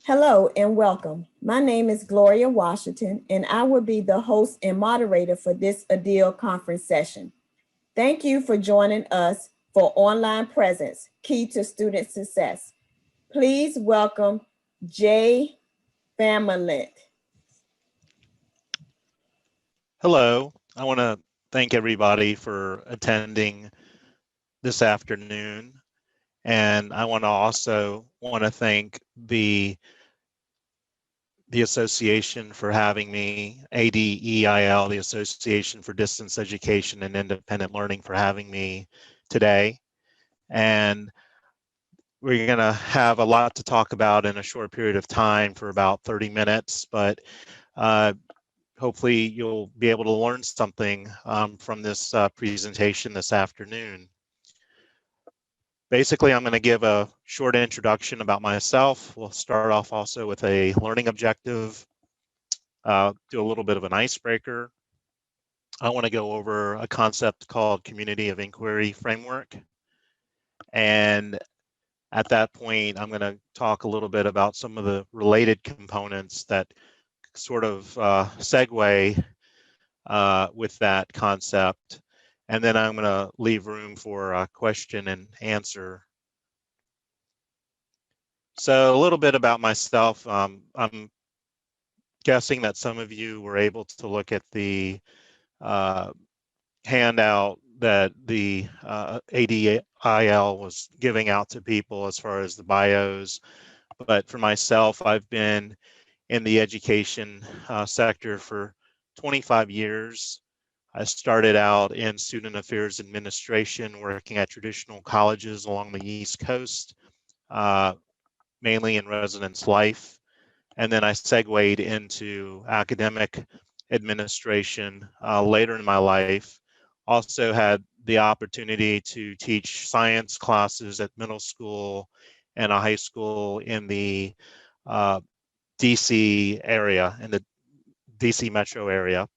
Hello and welcome. My name is Gloria Washington, and I will be the host and moderator for this ADEIL conference session. Thank you for joining us for Online Presence, Key to Student Success. Please welcome Jay Famalent. Hello, I want to thank everybody for attending this afternoon. And I want to thank the association for having me, ADEIL, the Association for Distance Education and Independent Learning, for having me today. And we're going to have a lot to talk about in a short period of time for about 30 minutes, but hopefully you'll be able to learn something from this presentation this afternoon. Basically, I'm going to give a short introduction about myself. We'll start off also with a learning objective, do a little bit of an icebreaker. I want to go over a concept called community of inquiry framework. And at that point, I'm going to talk a little bit about some of the related components that sort of segue with that concept. And then I'm going to leave room for a question and answer. So a little bit about myself. I'm guessing that some of you were able to look at the handout that the ADEIL was giving out to people as far as the bios. But for myself, I've been in the education sector for 25 years. I started out in student affairs administration, working at traditional colleges along the East Coast, mainly in residence life. And then I segued into academic administration later in my life. Also had the opportunity to teach science classes at middle school and a high school in the DC area, in the DC metro area.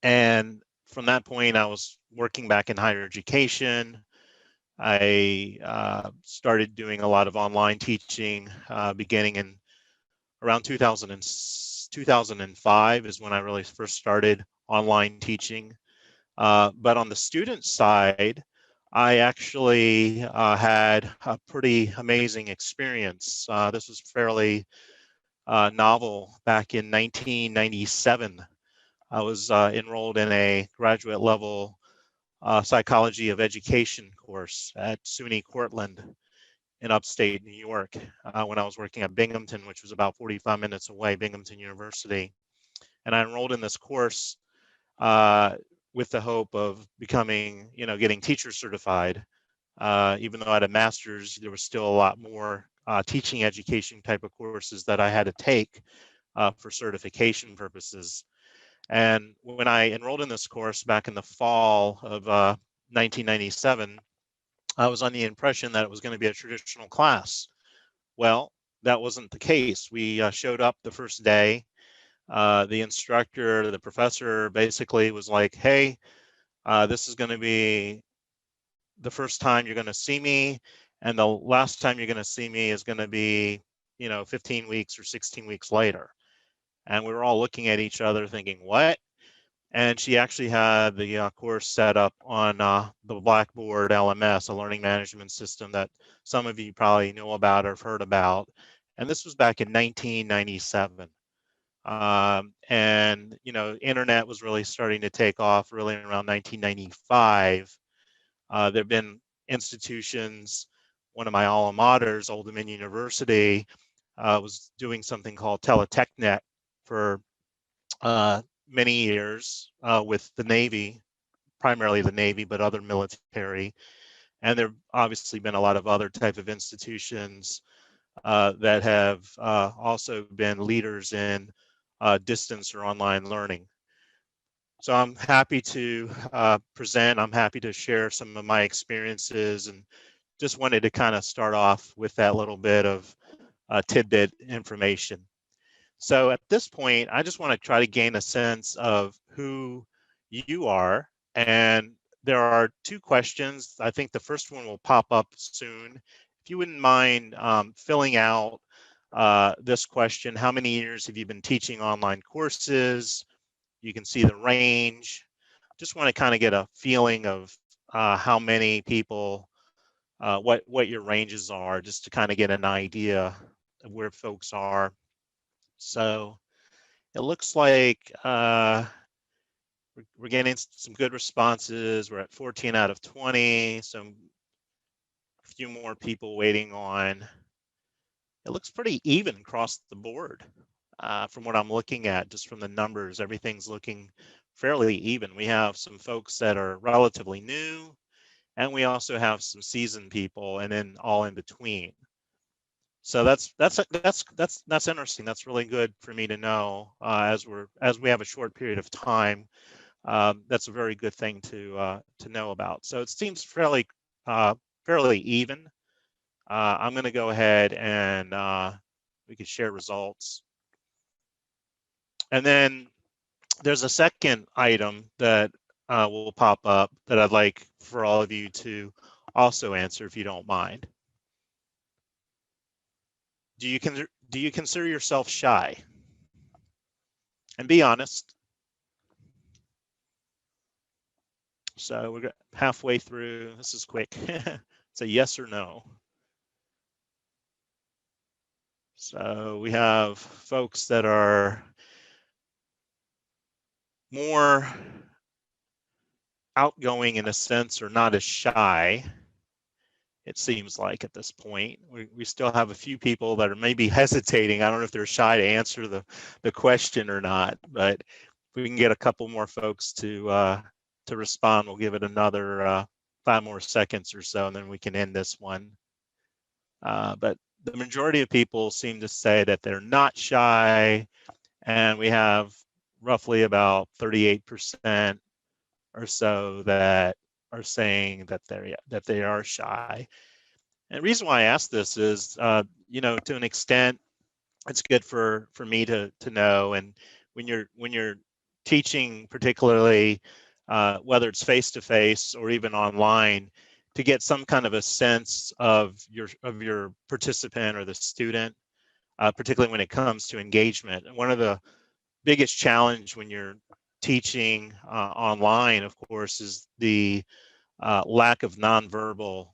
And from that point, I was working back in higher education. I started doing a lot of online teaching beginning in around 2005 is when I really first started online teaching. But on the student side, I actually had a pretty amazing experience. This was fairly novel back in 1997. I was enrolled in a graduate level psychology of education course at SUNY Cortland in upstate New York when I was working at Binghamton, which was about 45 minutes away, Binghamton University. And I enrolled in this course with the hope of becoming, getting teacher certified. Even though I had a master's, there was still a lot more teaching education type of courses that I had to take for certification purposes. And when I enrolled in this course back in the fall of 1997, I was on the impression that it was going to be a traditional class. Well, that wasn't the case. We showed up the first day. The instructor, the professor basically was like, hey, this is going to be the first time you're going to see me. And the last time you're going to see me is going to be, 15 weeks or 16 weeks later. And we were all looking at each other thinking, what? And she actually had the course set up on the Blackboard LMS, a learning management system that some of you probably know about or have heard about. And this was back in 1997. And, internet was really starting to take off really around 1995. There have been institutions, one of my alma maters, Old Dominion University, was doing something called Teletechnet for many years with the Navy, primarily the Navy, but other military. And there have obviously been a lot of other type of institutions that have also been leaders in distance or online learning. So I'm happy to present. I'm happy to share some of my experiences, and just wanted to kind of start off with that little bit of tidbit information. So at this point, I just want to try to gain a sense of who you are. And there are two questions. I think the first one will pop up soon. If you wouldn't mind filling out this question: how many years have you been teaching online courses? You can see the range. Just want to kind of get a feeling of how many people, what your ranges are, just to kind of get an idea of where folks are. So it looks like we're getting some good responses. We're at 14 out of 20, so a few more people waiting on. It looks pretty even across the board from what I'm looking at, just from the numbers. Everything's looking fairly even. We have some folks that are relatively new, and we also have some seasoned people, and then all in between. So that's interesting. That's really good for me to know as we have a short period of time. That's a very good thing to know about. So it seems fairly even. I'm going to go ahead and we can share results. And then there's a second item that will pop up that I'd like for all of you to also answer, if you don't mind. Do you consider yourself shy? And be honest. So we're halfway through. This is quick. It's a yes or no. So we have folks that are more outgoing in a sense, or not as shy, it seems like at this point. We still have a few people that are maybe hesitating. I don't know if they're shy to answer the question or not, but if we can get a couple more folks to respond, we'll give it another 5 more seconds or so, and then we can end this one. But the majority of people seem to say that they're not shy, and we have roughly about 38% or so that are saying that they are shy. And the reason why I ask this is, to an extent, it's good for me to know. And when you're teaching, particularly whether it's face to face or even online, to get some kind of a sense of your participant or the student, particularly when it comes to engagement. And one of the biggest challenge when you're teaching online, of course, is the lack of nonverbal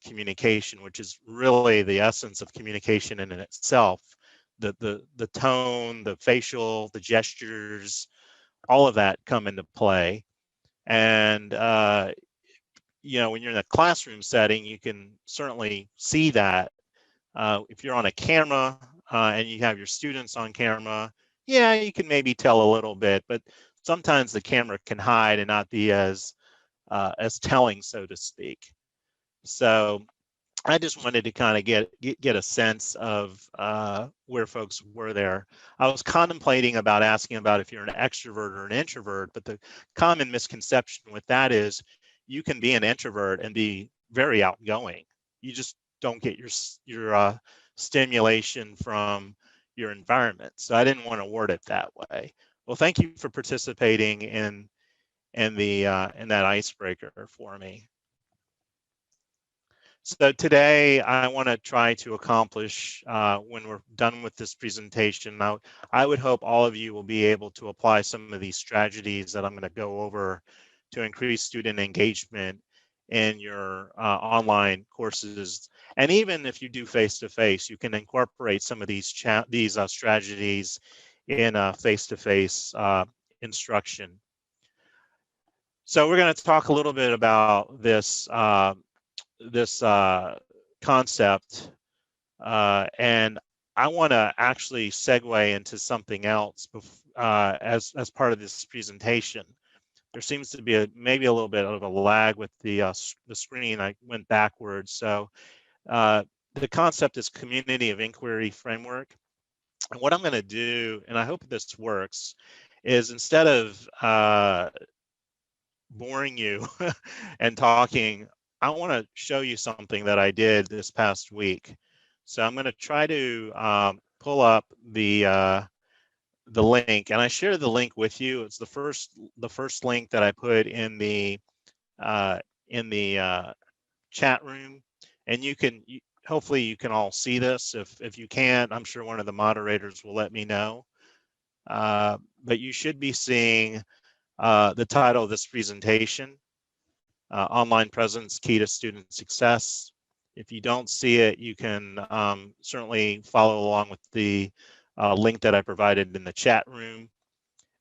communication, which is really the essence of communication in itself. The tone, the facial, the gestures, all of that come into play. And when you're in a classroom setting, you can certainly see that. If you're on a camera and you have your students on camera, yeah, you can maybe tell a little bit, but sometimes the camera can hide and not be as telling, so to speak. So I just wanted to kind of get a sense of where folks were there. I was contemplating about asking about if you're an extrovert or an introvert, but the common misconception with that is you can be an introvert and be very outgoing. You just don't get your stimulation from your environment. So I didn't want to word it that way. Well, thank you for participating in that icebreaker for me. So today I want to try to accomplish when we're done with this presentation. Now, I would hope all of you will be able to apply some of these strategies that I'm going to go over to increase student engagement in your online courses. And even if you do face-to-face, you can incorporate some of these strategies in face-to-face instruction. So we're going to talk a little bit about this concept, and I want to actually segue into something else as part of this presentation. There seems to be maybe a little bit of a lag with the screen. I went backwards. So the concept is community of inquiry framework. And what I'm going to do, and I hope this works, is instead of boring you and talking, I want to show you something that I did this past week. So I'm going to try to pull up the link, and I share the link with you. It's the first link that I put in the chat room, and you can hopefully you can all see this. If you can't, I'm sure one of the moderators will let me know. But you should be seeing the title of this presentation, Online Presence, Key to Student Success. If you don't see it, you can certainly follow along with the link that I provided in the chat room.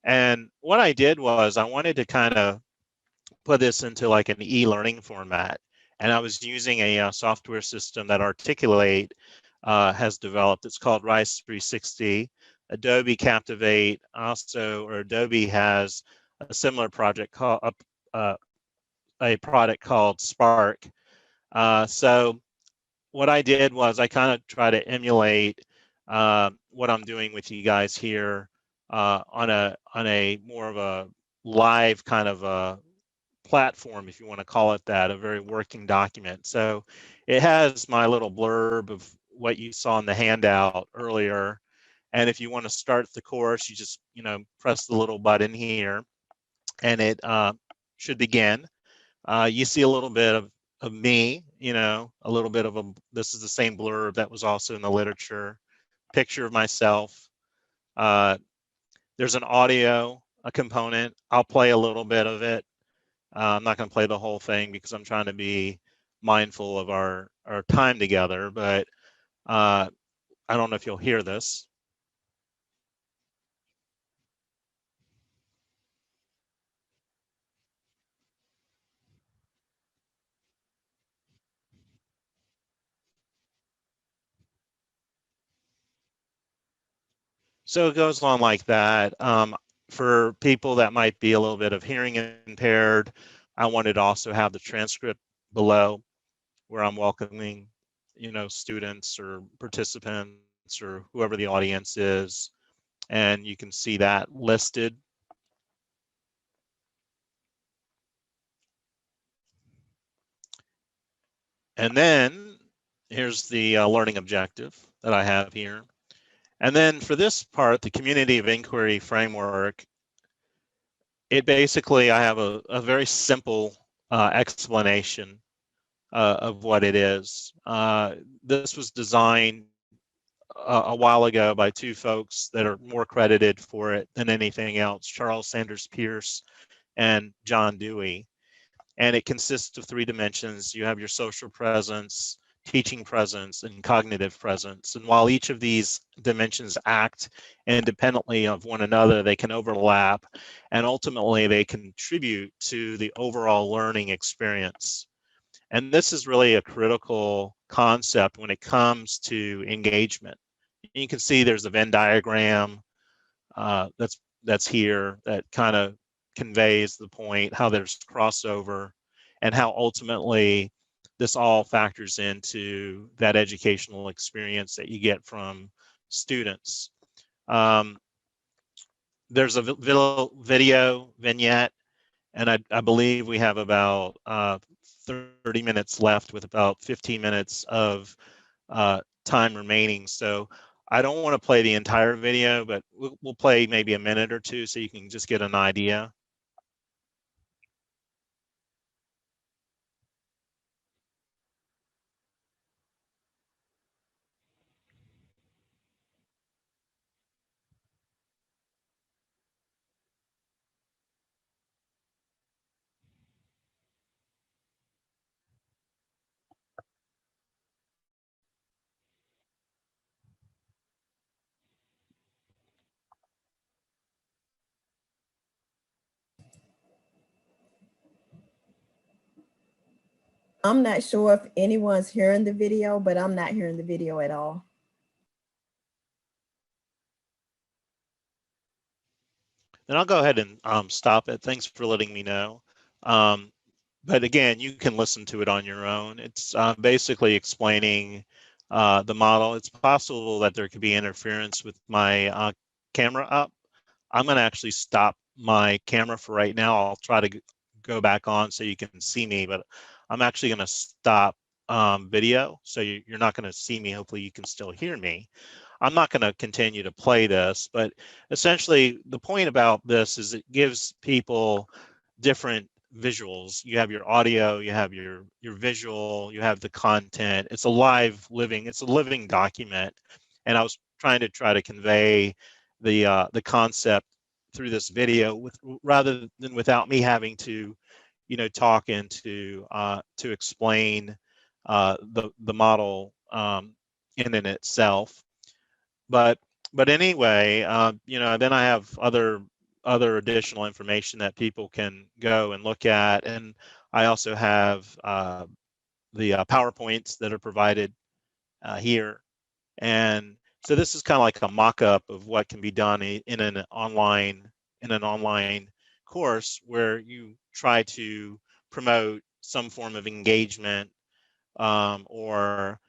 And what I did was I wanted to kind of put this into like an e-learning format. And I was using a software system that Articulate has developed. It's called Rise 360. Adobe Captivate also, or Adobe has a similar project called a product called Spark. So what I did was I kind of try to emulate what I'm doing with you guys here on a more of a live kind of a platform, if you want to call it that, a very working document. So it has my little blurb of what you saw in the handout earlier. And if you want to start the course, you just, press the little button here and it should begin. You see a little bit of me, a little bit of this is the same blurb that was also in the literature, picture of myself. Uh, there's an audio, a component. I'll play a little bit of it. I'm not going to play the whole thing because I'm trying to be mindful of our time together, but I don't know if you'll hear this. So it goes on like that. For people that might be a little bit of hearing impaired, I wanted to also have the transcript below where I'm welcoming, students or participants or whoever the audience is. And you can see that listed. And then here's the learning objective that I have here. And then for this part, the community of inquiry framework, it basically, I have a very simple explanation of what it is. This was designed a while ago by two folks that are more credited for it than anything else, Charles Sanders Peirce and John Dewey. And it consists of three dimensions. You have your social presence, teaching presence, and cognitive presence. And while each of these dimensions act independently of one another, they can overlap, and ultimately they contribute to the overall learning experience. And this is really a critical concept when it comes to engagement. You can see there's a Venn diagram that's here that kind of conveys the point, how there's crossover, and how ultimately this all factors into that educational experience that you get from students. Um, there's a video vignette, and I believe we have about 30 minutes left with about 15 minutes of time remaining. So I don't want to play the entire video, but we'll play maybe a minute or two so you can just get an idea. I'm not sure if anyone's hearing the video, but I'm not hearing the video at all. Then I'll go ahead and stop it. Thanks for letting me know. But again, you can listen to it on your own. It's basically explaining the model. It's possible that there could be interference with my camera up. I'm going to actually stop my camera for right now. I'll try to go back on so you can see me, but I'm actually going to stop video. So you're not going to see me. Hopefully you can still hear me. I'm not going to continue to play this, but essentially the point about this is it gives people different visuals. You have your audio, you have your visual, you have the content. It's a live living, it's a living document. And I was try to convey the concept through this video with rather than without me having to, talk to explain the model in and itself. But anyway, then I have other additional information that people can go and look at, and I also have the PowerPoints that are provided here, and so this is kind of like a mock-up of what can be done in an online course where you try to promote some form of engagement or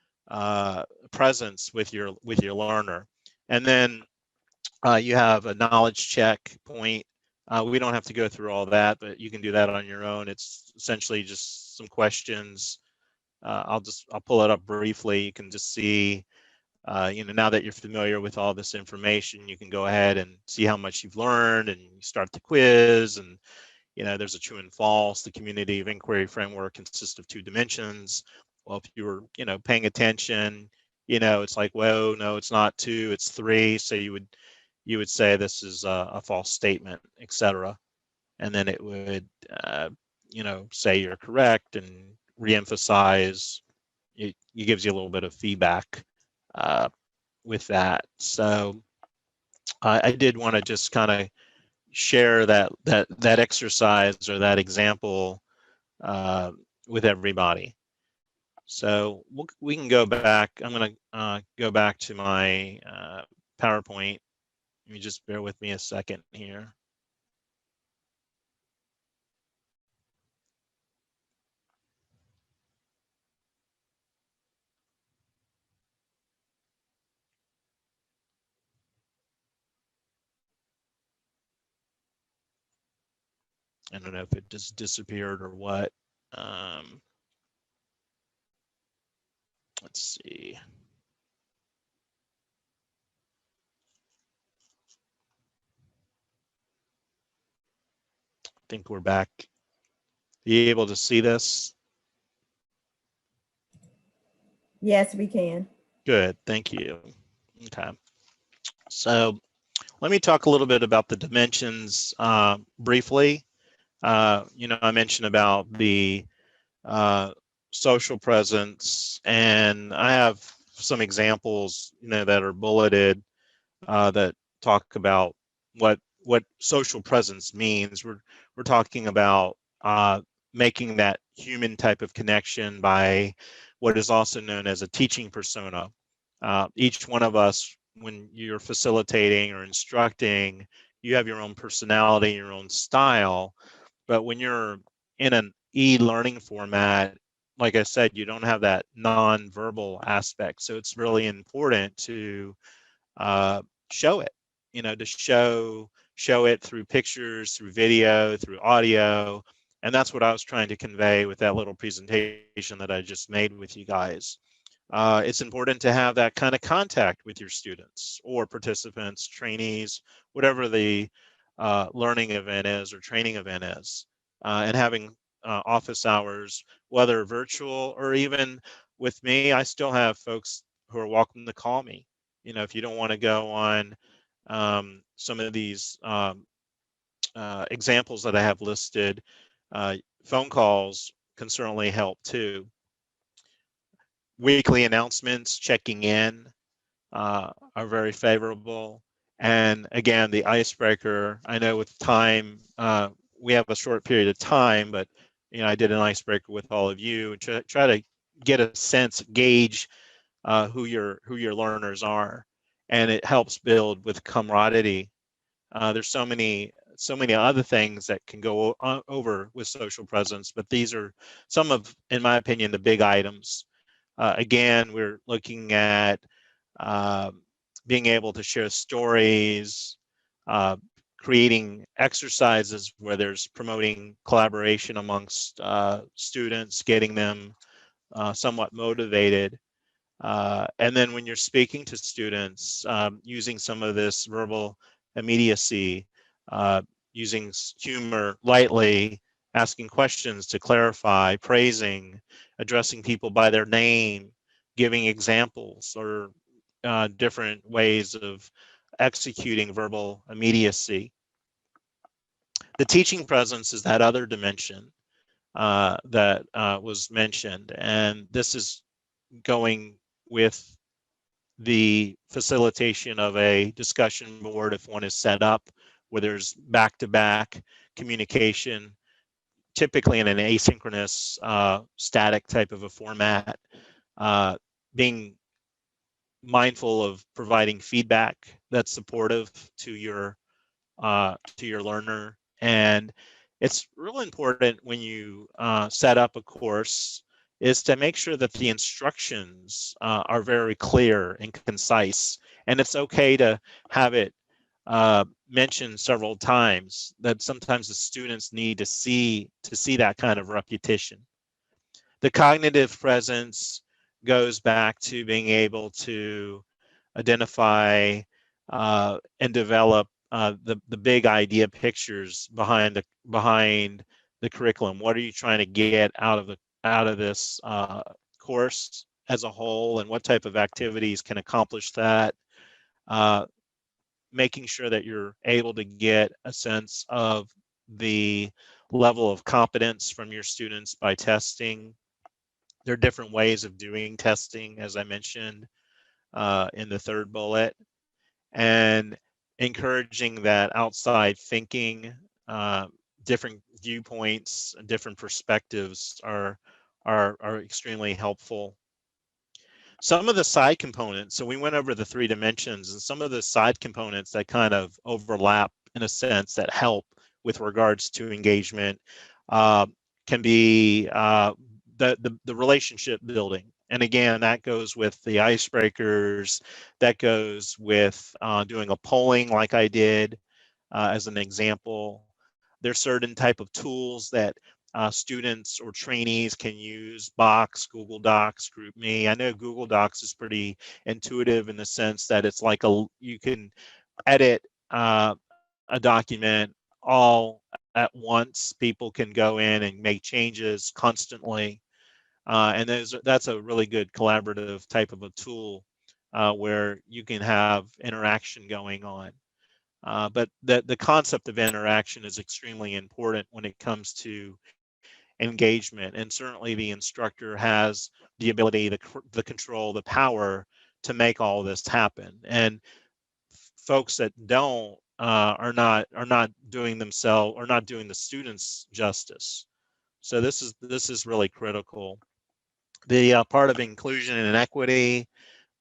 presence with your learner. And then you have a knowledge check point. We don't have to go through all that, but you can do that on your own. It's essentially just some questions. I'll pull it up briefly. You can just see, now that you're familiar with all this information, you can go ahead and see how much you've learned, and you start the quiz. And there's a true and false. The community of inquiry framework consists of 2 dimensions. Well, if you were, paying attention, it's like, whoa, no, it's not 2, it's 3. So you would say this is a false statement, etc. And then it would, say you're correct and reemphasize. It gives you a little bit of feedback with that. So I did want to just kind of share that exercise or that example with everybody. So we can go back. I'm going to go back to my PowerPoint. Let me just bear with me a second here. I don't know if it just disappeared or what. Let's see. I think we're back. Are you able to see this? Yes, we can. Good, thank you. Okay. So let me talk a little bit about the dimensions briefly. I mentioned about the social presence, and I have some examples, that are bulleted that talk about what social presence means. We're talking about making that human type of connection by what is also known as a teaching persona. Each one of us, when you're facilitating or instructing, you have your own personality, your own style. But when you're in an e-learning format, like I said, you don't have that non-verbal aspect. So it's really important to show it, to show it through pictures, through video, through audio. And that's what I was trying to convey with that little presentation that I just made with you guys. It's important to have that kind of contact with your students or participants, trainees, whatever the learning event is or training event is, and having office hours, whether virtual or even with me. I still have folks who are welcome to call me. If you don't want to go on some of these examples that I have listed, phone calls can certainly help too. Weekly announcements, checking in are very favorable. And again, the icebreaker, I know with time, we have a short period of time, but I did an icebreaker with all of you and try to get a sense, gauge who your learners are, and it helps build with camaraderie. There's so many other things that can go over with social presence, but these are some of, in my opinion, the big items. Again, we're looking at being able to share stories, creating exercises where there's promoting collaboration amongst students, getting them somewhat motivated. And then when you're speaking to students, using some of this verbal immediacy, using humor lightly asking questions to clarify, praising, addressing people by their name, giving examples, or different ways of executing verbal immediacy. The teaching presence is that other dimension that was mentioned, and this is going with the facilitation of a discussion board if one is set up, where there's back-to-back communication, typically in an asynchronous static type of a format, uh, being mindful of providing feedback that's supportive to your learner. And it's really important when you set up a course is to make sure that the instructions are very clear and concise. And it's okay to have it mentioned several times, that sometimes the students need to see that kind of repetition. The cognitive presence goes back to being able to identify and develop the big idea pictures behind the curriculum. What are you trying to get out of this course as a whole, and what type of activities can accomplish that? Uh, Making sure that you're able to get a sense of the level of competence from your students by testing. There are different ways of doing testing, as I mentioned in the third bullet, and encouraging that outside thinking, uh, different viewpoints, different perspectives are extremely helpful. Some of the side components, so we went over the 3 dimensions, and some of the side components that kind of overlap in a sense that help with regards to engagement uh, can be the relationship building. And again, that goes with the icebreakers, that goes with doing a polling like I did as an example. There's certain type of tools that students or trainees can use: Box, Google Docs, GroupMe. I know Google Docs is pretty intuitive in the sense that it's like you can edit a document all at once. People can go in and make changes constantly. And that's a really good collaborative type of a tool where you can have interaction going on. But the concept of interaction is extremely important when it comes to engagement. And certainly the instructor has the ability, the control, the power to make all this happen. And folks that don't are not doing themselves, or not doing the students justice. So this is really critical. The part of inclusion and equity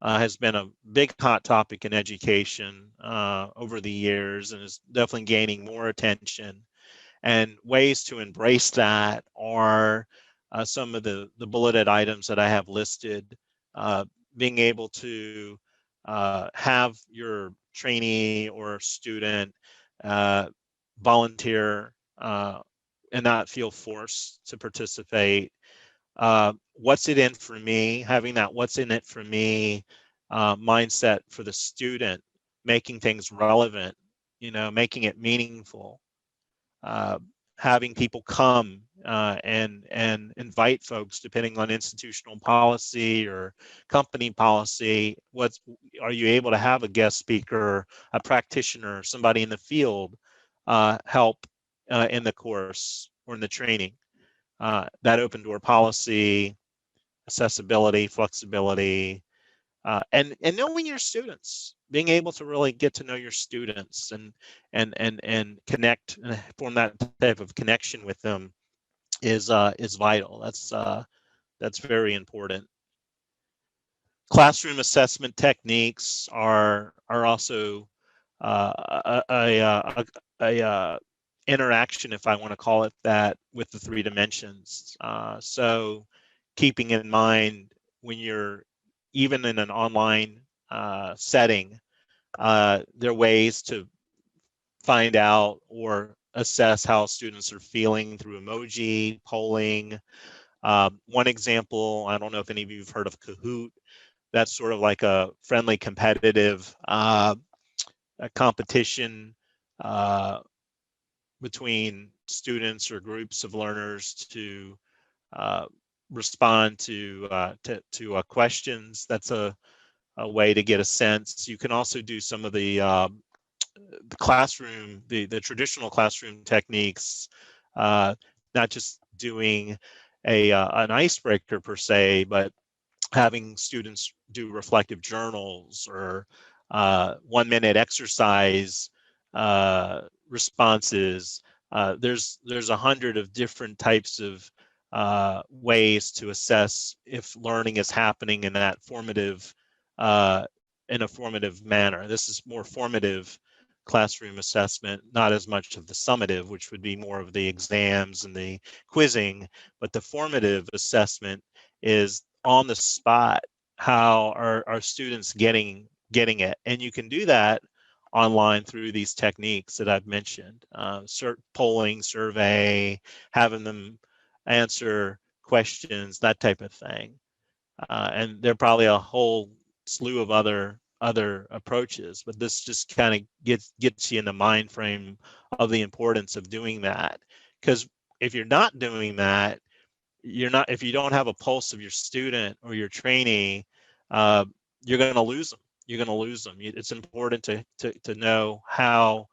has been a big hot topic in education over the years, and is definitely gaining more attention. And ways to embrace that are some of the bulleted items that I have listed. Uh, Being able to have your trainee or student uh, volunteer and not feel forced to participate. What's it in for me? Having that what's in it for me mindset for the student, making things relevant, making it meaningful, uh, having people come and invite folks depending on institutional policy or company policy. What's Are you able to have a guest speaker, a practitioner, somebody in the field help in the course or in the training? That open door policy, accessibility, flexibility, and knowing your students, being able to really get to know your students and connect and form that type of connection with them is vital. That's very important. Classroom assessment techniques are also a interaction, if I want to call it that, with the 3 dimensions. So keeping in mind, when you're even in an online setting, there are ways to find out or assess how students are feeling through emoji, polling. One example, I don't know if any of you have heard of Kahoot. That's sort of like a friendly competitive a competition uh, between students or groups of learners to respond to questions. That's a way to get a sense. You can also do some of the classroom, the traditional classroom techniques, not just doing an icebreaker per se, but having students do reflective journals or 1 minute exercise responses. There's 100 of different types of ways to assess if learning is happening in that formative in a formative manner. This is more formative classroom assessment, not as much of the summative, which would be more of the exams and the quizzing, but the formative assessment is on the spot. How are students getting it? And you can do that online through these techniques that I've mentioned, polling, survey, having them answer questions, that type of thing. And there are probably a whole slew of other approaches, but this just kind of gets you in the mind frame of the importance of doing that. Because if you're not doing that, if you don't have a pulse of your student or your trainee, you're going to lose them. You're going to lose them. It's important to know how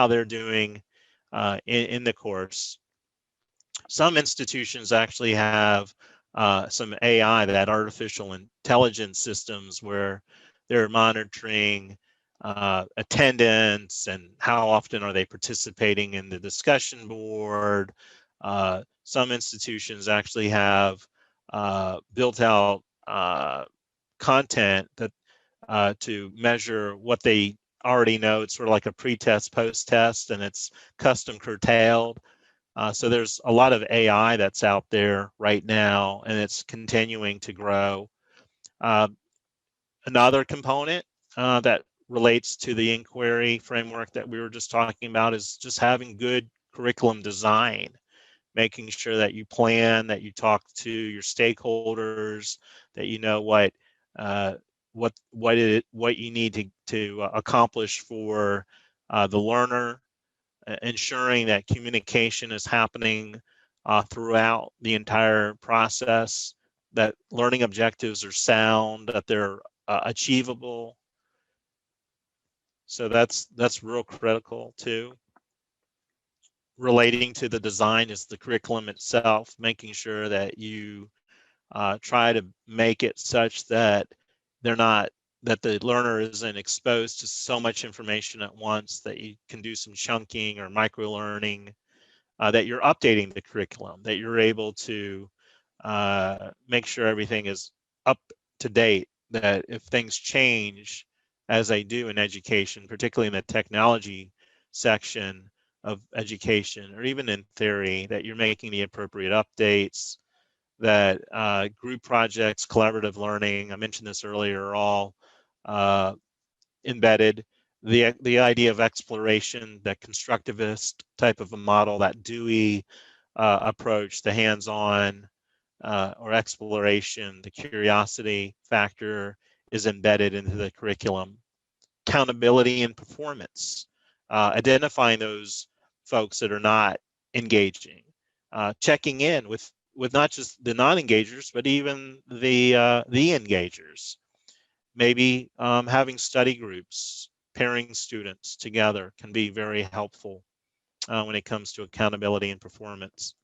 they're doing in the course. Some institutions actually have some AI, that artificial intelligence systems, where they're monitoring attendance and how often are they participating in the discussion board. Some institutions actually have built out content that to measure what they already know. It's sort of like a pre-test, post-test, and it's custom curtailed. So there's a lot of AI that's out there right now, and it's continuing to grow. Uh, Another component that relates to the inquiry framework that we were just talking about is just having good curriculum design, making sure that you plan, that you talk to your stakeholders, that you know what you need to accomplish for the learner, ensuring that communication is happening throughout the entire process, that learning objectives are sound, that they're achievable. So that's real critical too. Relating to the design is the curriculum itself, making sure that you try to make it such that the learner isn't exposed to so much information at once, that you can do some chunking or micro learning, that you're updating the curriculum, that you're able to make sure everything is up to date, that if things change, as they do in education, particularly in the technology section of education, or even in theory, that you're making the appropriate updates, that group projects, collaborative learning, I mentioned this earlier, are all embedded. The idea of exploration, that constructivist type of a model, that Dewey approach, the hands-on or exploration, the curiosity factor is embedded into the curriculum. Accountability and performance, identifying those folks that are not engaging, checking in with not just the non-engagers, but even the engagers. Maybe having study groups, pairing students together can be very helpful when it comes to accountability and performance.